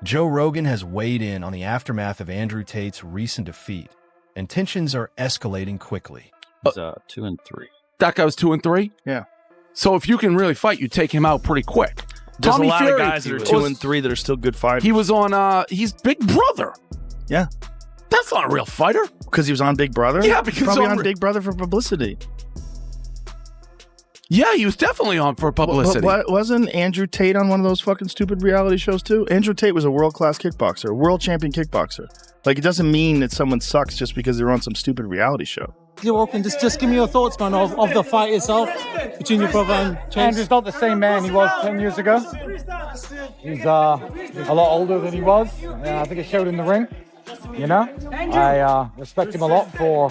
Joe Rogan has weighed in on the aftermath of Andrew Tate's recent defeat, and tensions are escalating quickly. He's 2-3. That guy was 2-3? Yeah. So if you can really fight, you take him out pretty quick. There's Tommy a lot Fury of guys that are 2-3 that are still good fighters. He was on, he's Big Brother. Yeah. That's not a real fighter. Because he was on Big Brother? Yeah, because probably on Big Brother for publicity. Yeah, he was definitely on for publicity. Wasn't Andrew Tate on one of those fucking stupid reality shows too? Andrew Tate was a world-class kickboxer, a world champion kickboxer. Like, it doesn't mean that someone sucks just because they're on some stupid reality show. You're welcome. Just give me your thoughts, man, of the fight itself between your brother and Chase. Andrew's not the same man he was 10 years ago. He's a lot older than he was. I think it showed in the ring. You know, I respect him a lot for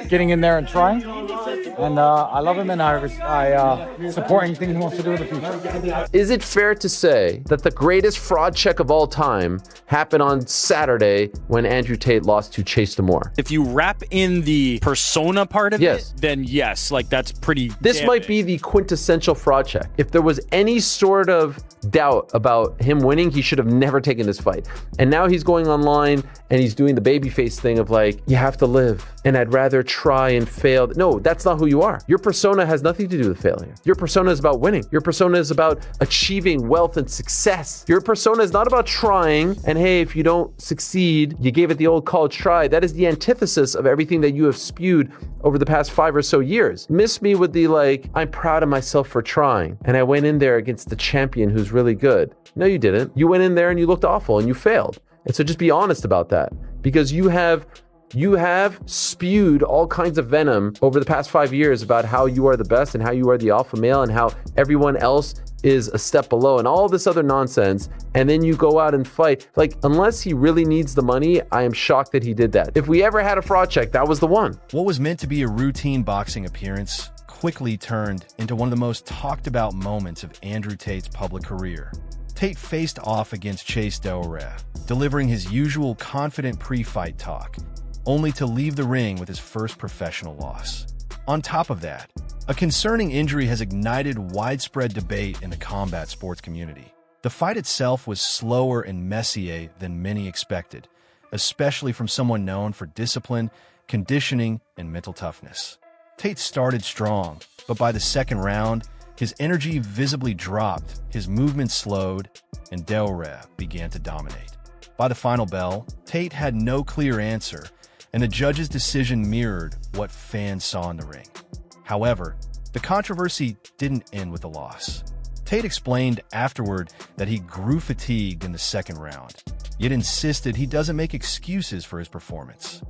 getting in there and trying, and I love him, and I support anything he wants to do in the future. Is it fair to say that the greatest fraud check of all time happened on Saturday when Andrew Tate lost to Chase DeMoore? If you wrap in the persona part of Yes. it, then yes, like that's pretty This might be the quintessential fraud check. If there was any sort of doubt about him winning, he should have never taken this fight. And now he's going online and he's doing the babyface thing of like, you have to live, and I'd rather try and fail. No, that's not who you are. Your persona has nothing to do with failure. Your persona is about winning. Your persona is about achieving wealth and success. Your persona is not about trying, and hey, if you don't succeed, you gave it the old college try. That is the antithesis of everything that you have spewed over the past 5 or so years. Miss me with the like, I'm proud of myself for trying, and I went in there against the champion who's really good. No, you didn't. You went in there and you looked awful and you failed. And so just be honest about that, because you have spewed all kinds of venom over the past 5 years about how you are the best and how you are the alpha male and how everyone else is a step below and all this other nonsense. And then you go out and fight. Like, unless he really needs the money, I am shocked that he did that. If we ever had a fraud check, that was the one. What was meant to be a routine boxing appearance quickly turned into one of the most talked about moments of Andrew Tate's public career. Tate faced off against Chase DeMoore, delivering his usual confident pre-fight talk, only to leave the ring with his first professional loss. On top of that, a concerning injury has ignited widespread debate in the combat sports community. The fight itself was slower and messier than many expected, especially from someone known for discipline, conditioning, and mental toughness. Tate started strong, but by the second round, his energy visibly dropped, his movement slowed, and DeMoore began to dominate. By the final bell, Tate had no clear answer, and the judge's decision mirrored what fans saw in the ring. However, the controversy didn't end with a loss. Tate explained afterward that he grew fatigued in the second round, yet insisted he doesn't make excuses for his performance.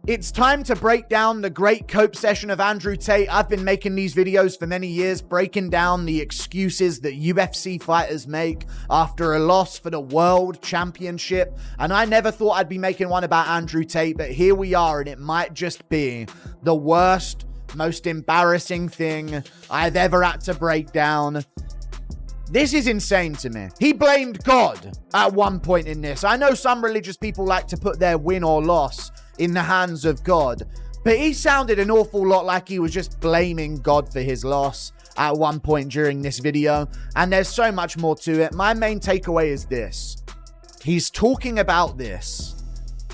It's time to break down the great cope session of Andrew Tate. I've been making these videos for many years, breaking down the excuses that UFC fighters make after a loss for the world championship. And I never thought I'd be making one about Andrew Tate, but here we are, and it might just be the worst, most embarrassing thing I've ever had to break down. This is insane to me. He blamed God at one point in this. I know some religious people like to put their win or loss in the hands of God, but he sounded an awful lot like he was just blaming God for his loss at one point during this video, and there's so much more to it. My main takeaway is this. He's talking about this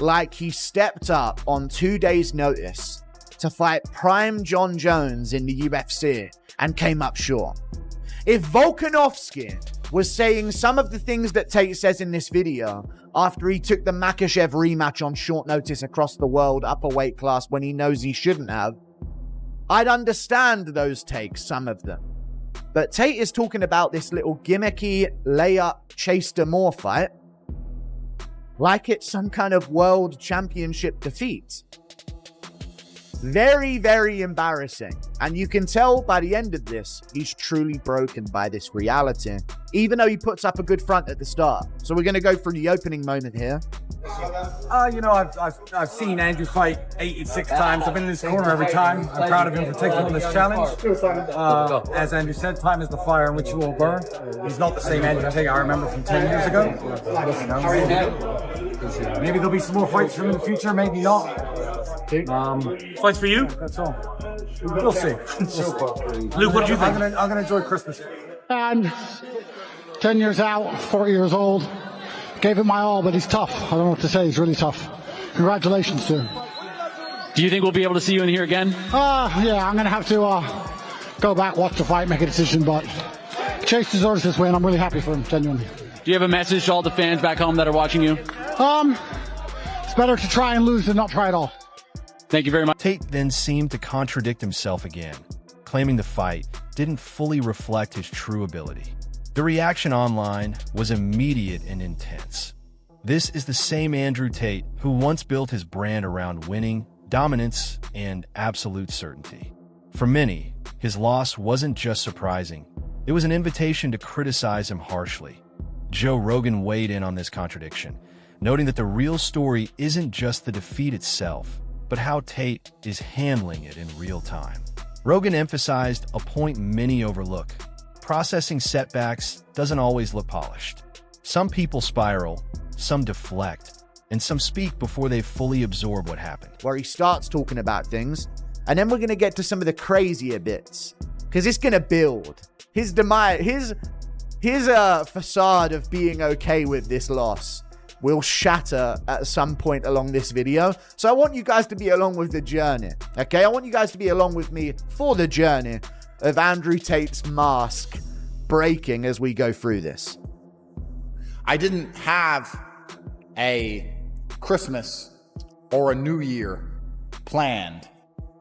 like he stepped up on 2 days' notice to fight prime John Jones in the UFC and came up short. If Volkanovski was saying some of the things that Tate says in this video after he took the Makhachev rematch on short notice across the world upper weight class when he knows he shouldn't have, I'd understand those takes, some of them. But Tate is talking about this little gimmicky layup Chase DeMoore fight like it's some kind of world championship defeat. Very, very embarrassing. And you can tell by the end of this, he's truly broken by this reality, even though he puts up a good front at the start. So we're going to go through the opening moment here. You know, I've seen Andrew fight 86 times. I've been in his corner every time. I'm proud of him for taking on this challenge. As Andrew said, time is the fire in which you will burn. He's not the same Andrew Tate I remember from 10 years ago. You know, maybe there'll be some more fights for him in the future, maybe not. Fights for you? That's all. We'll see. Luke, what do you think? I'm gonna enjoy Christmas. And 10 years out, 40 years old, Gave it my all, but he's tough. I don't know what to say. He's really tough. Congratulations to him. Do you think we'll be able to see you in here again? Yeah, I'm going to have to go back, watch the fight, make a decision, but Chase deserves this win. I'm really happy for him, genuinely. Do you have a message to all the fans back home that are watching you? It's better to try and lose than not try at all. Thank you very much. Tate then seemed to contradict himself again, claiming the fight didn't fully reflect his true ability. The reaction online was immediate and intense. This is the same Andrew Tate who once built his brand around winning, dominance, and absolute certainty. For many, his loss wasn't just surprising. It was an invitation to criticize him harshly. Joe Rogan weighed in on this contradiction, noting that the real story isn't just the defeat itself, but how Tate is handling it in real time. Rogan emphasized a point many overlook. Processing setbacks doesn't always look polished. Some people spiral, some deflect, and some speak before they fully absorb what happened. Where he starts talking about things, and then we're going to get to some of the crazier bits, because it's going to build. His demise, his facade of being okay with this loss will shatter at some point along this video. So I want you guys to be along with the journey, okay? I want you guys to be along with me for the journey of Andrew Tate's mask breaking as we go through this. I didn't have a Christmas or a New Year planned.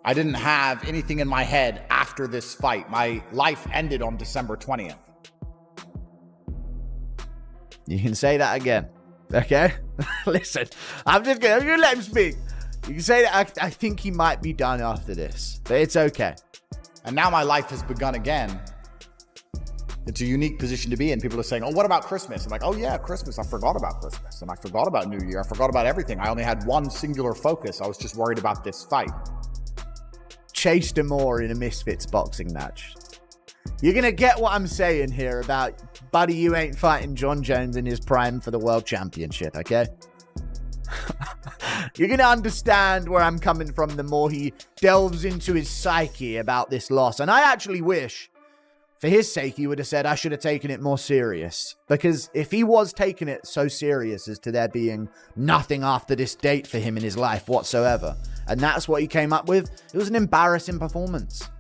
I didn't have anything in my head after this fight. My life ended on December 20th. You can say that again, okay? Listen, I'm just gonna let him speak. You can say that I think he might be done after this, but it's okay. And now my life has begun again. It's a unique position to be in. People are saying, oh, what about Christmas? I'm like, oh yeah, Christmas. I forgot about Christmas. And I forgot about New Year. I forgot about everything. I only had one singular focus. I was just worried about this fight. Chase DeMoore in a Misfits boxing match. You're going to get what I'm saying here about, buddy, you ain't fighting John Jones in his prime for the world championship, okay? You're going to understand where I'm coming from the more he delves into his psyche about this loss. And I actually wish, for his sake, he would have said, I should have taken it more serious. Because if he was taking it so serious as to there being nothing after this date for him in his life whatsoever, and that's what he came up with, it was an embarrassing performance.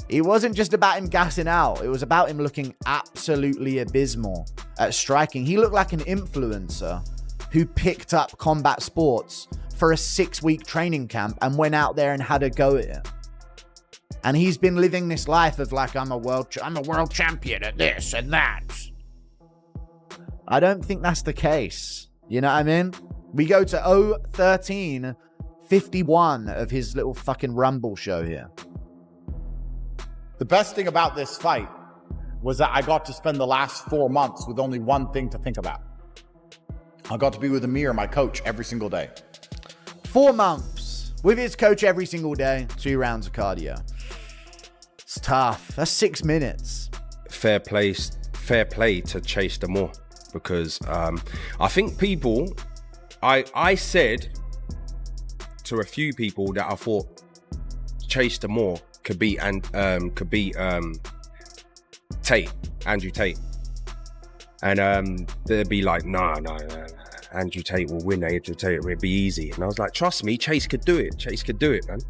It wasn't just about him gassing out. It was about him looking absolutely abysmal at striking. He looked like an influencer who picked up combat sports for a 6-week training camp and went out there and had a go at it. And he's been living this life of like, I'm a world champion at this and that. I don't think that's the case. You know what I mean? We go to 013-51 of his little fucking Rumble show here. The best thing about this fight was that I got to spend the last 4 months with only one thing to think about. I got to be with Amir, my coach, every single day. 4 months with his coach every single day, 2 rounds of cardio. It's tough. That's 6 minutes. Fair play to Chase DeMoore, because I think people, I said to a few people that I thought Chase DeMoore could beat Tate, Andrew Tate, and they'd be like, no, Andrew Tate will win. Andrew Tate will be easy. And I was like, trust me, Chase could do it. Chase could do it, man.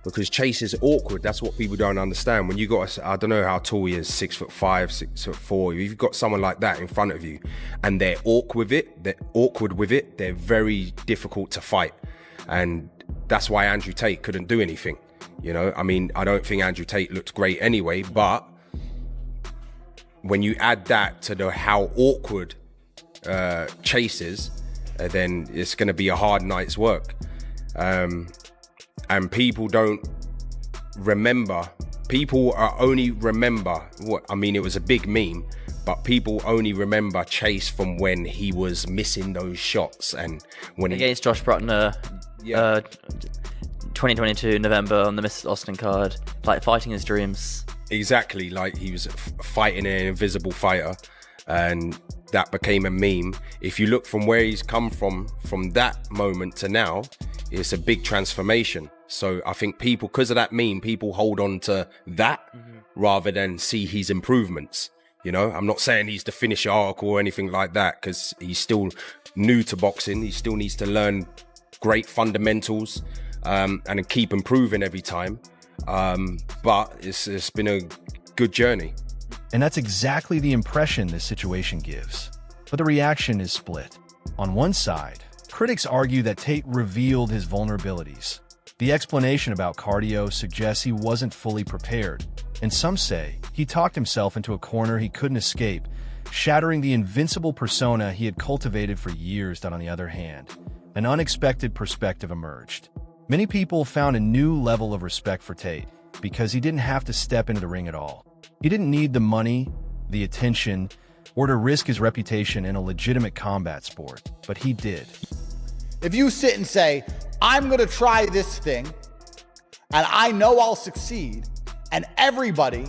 Because Chase is awkward. That's what people don't understand. When you got, I don't know how tall he is, 6'5", 6'4". If you've got someone like that in front of you, and they're awkward with it, they're very difficult to fight. And that's why Andrew Tate couldn't do anything. You know, I mean, I don't think Andrew Tate looked great anyway, but when you add that to how awkward Chase is, then it's going to be a hard night's work. And people don't remember. People only remember what I mean. It was a big meme, but people only remember Chase from when he was missing those shots and when against Josh Bruckner, 2022 November on the Miss Austin card, like fighting his dreams. Exactly, like he was fighting an invisible fighter, and that became a meme. If you look from where he's come from that moment to now, it's a big transformation. So I think people, because of that meme, people hold on to that rather than see his improvements. You know, I'm not saying he's the finisher arc or anything like that, because he's still new to boxing. He still needs to learn great fundamentals and keep improving every time. But it's been a good journey. And that's exactly the impression this situation gives. But the reaction is split. On one side, critics argue that Tate revealed his vulnerabilities. The explanation about cardio suggests he wasn't fully prepared, and some say he talked himself into a corner he couldn't escape, shattering the invincible persona he had cultivated for years. That on the other hand, an unexpected perspective emerged. Many people found a new level of respect for Tate because he didn't have to step into the ring at all. He didn't need the money, the attention, or to risk his reputation in a legitimate combat sport, but he did. If you sit and say, I'm going to try this thing, and I know I'll succeed, and everybody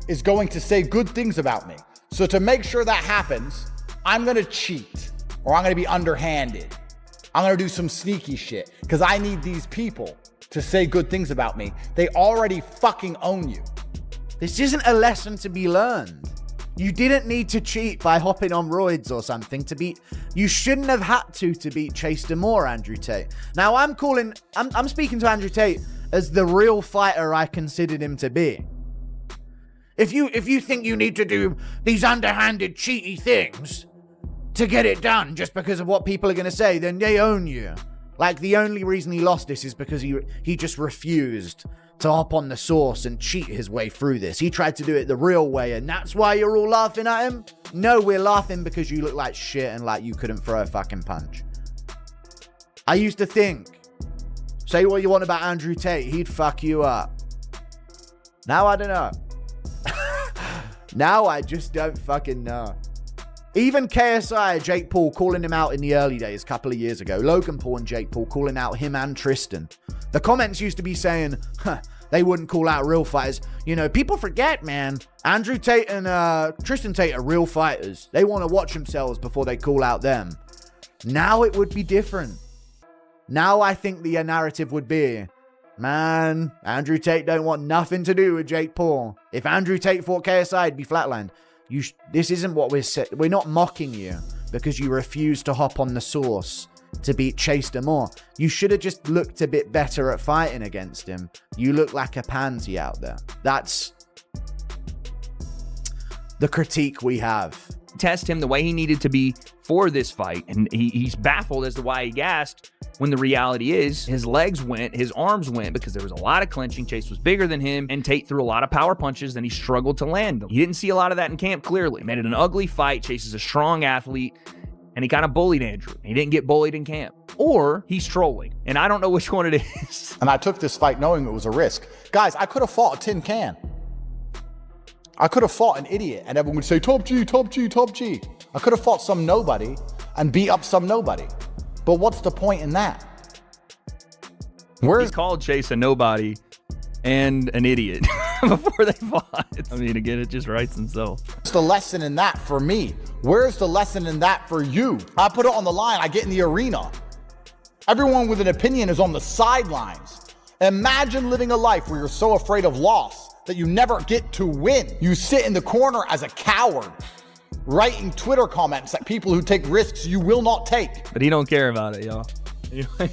is going to say good things about me. So to make sure that happens, I'm going to cheat, or I'm going to be underhanded. I'm going to do some sneaky shit, because I need these people to say good things about me. They already fucking own you. This isn't a lesson to be learned. You didn't need to cheat by hopping on roids or something to beat. You shouldn't have had to beat Chase DeMoore, Andrew Tate. Now I'm speaking to Andrew Tate as the real fighter I considered him to be. If you think you need to do these underhanded, cheaty things to get it done just because of what people are going to say, then they own you. Like, the only reason he lost this is because he just refused to hop on the sauce and cheat his way through this. He tried to do it the real way, and that's why you're all laughing at him? No, we're laughing because you look like shit and like you couldn't throw a fucking punch. I used to think, say what you want about Andrew Tate, he'd fuck you up. Now I don't know. Now I just don't fucking know. Even KSI, Jake Paul, calling him out in the early days, a couple of years ago. Logan Paul and Jake Paul calling out him and Tristan. The comments used to be saying, they wouldn't call out real fighters. You know, people forget, man. Andrew Tate and Tristan Tate are real fighters. They want to watch themselves before they call out them. Now it would be different. Now I think the narrative would be, man, Andrew Tate don't want nothing to do with Jake Paul. If Andrew Tate fought KSI, it'd be flatlined. This isn't what we're not mocking you because you refuse to hop on the sauce to beat Chase DeMoore. You should have just looked a bit better at fighting against him. You look like a pansy out there. That's the critique we have. Test him the way he needed to be for this fight, and he's baffled as to why he gassed when the reality is his legs went, his arms went, because there was a lot of clinching. Chase was bigger than him, and Tate threw a lot of power punches, and he struggled to land them. He didn't see a lot of that in camp, clearly. Made it an ugly fight. Chase is a strong athlete, and he kind of bullied Andrew. He didn't get bullied in camp. Or he's trolling, and I don't know which one it is. And I took this fight knowing it was a risk. Guys, I could have fought a tin can. I could have fought an idiot, and everyone would say, top G, top G, top G. I could have fought some nobody and beat up some nobody. But what's the point in that? He called Chase a nobody and an idiot before they fought. I mean, again, it just writes himself. What's the lesson in that for me? Where's the lesson in that for you? I put it on the line. I get in the arena. Everyone with an opinion is on the sidelines. Imagine living a life where you're so afraid of loss that you never get to win. You sit in the corner as a coward, writing Twitter comments at people who take risks you will not take. But he don't care about it, y'all.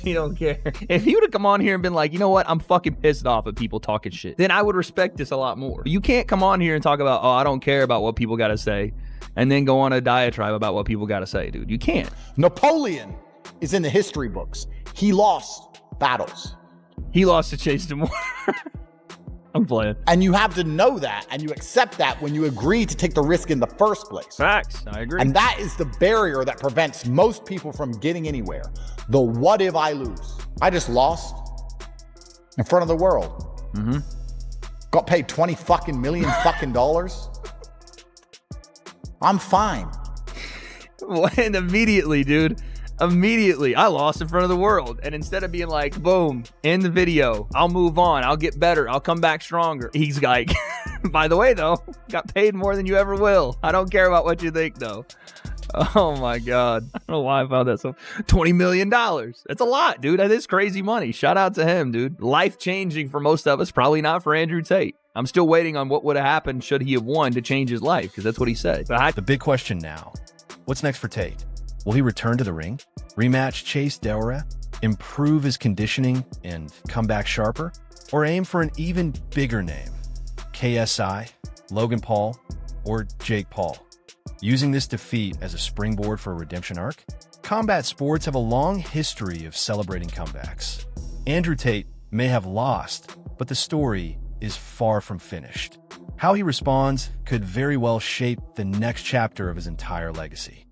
He don't care. If he would have come on here and been like, you know what, I'm fucking pissed off at people talking shit, then I would respect this a lot more. You can't come on here and talk about, oh, I don't care about what people got to say, and then go on a diatribe about what people got to say, dude. You can't. Napoleon is in the history books. He lost battles. He lost to Chase DeMoore. I'm playing. And you have to know that, and you accept that when you agree to take the risk in the first place. Facts. I agree. And that is the barrier that prevents most people from getting anywhere. The what if I lose? I just lost in front of the world. Mm-hmm. Got paid $20 fucking million fucking dollars. I'm fine. And immediately, dude. Immediately, I lost in front of the world. And instead of being like, boom, end the video, I'll move on, I'll get better, I'll come back stronger, he's like, by the way, though, got paid more than you ever will. I don't care about what you think, though. Oh, my God. I don't know why I found that so. $20 million. That's a lot, dude. That is crazy money. Shout out to him, dude. Life-changing for most of us. Probably not for Andrew Tate. I'm still waiting on what would have happened should he have won to change his life, because that's what he said. The big question now, what's next for Tate? Will he return to the ring, rematch Chase DeMoore, improve his conditioning and come back sharper, or aim for an even bigger name, KSI, Logan Paul, or Jake Paul? Using this defeat as a springboard for a redemption arc? Combat sports have a long history of celebrating comebacks. Andrew Tate may have lost, but the story is far from finished. How he responds could very well shape the next chapter of his entire legacy.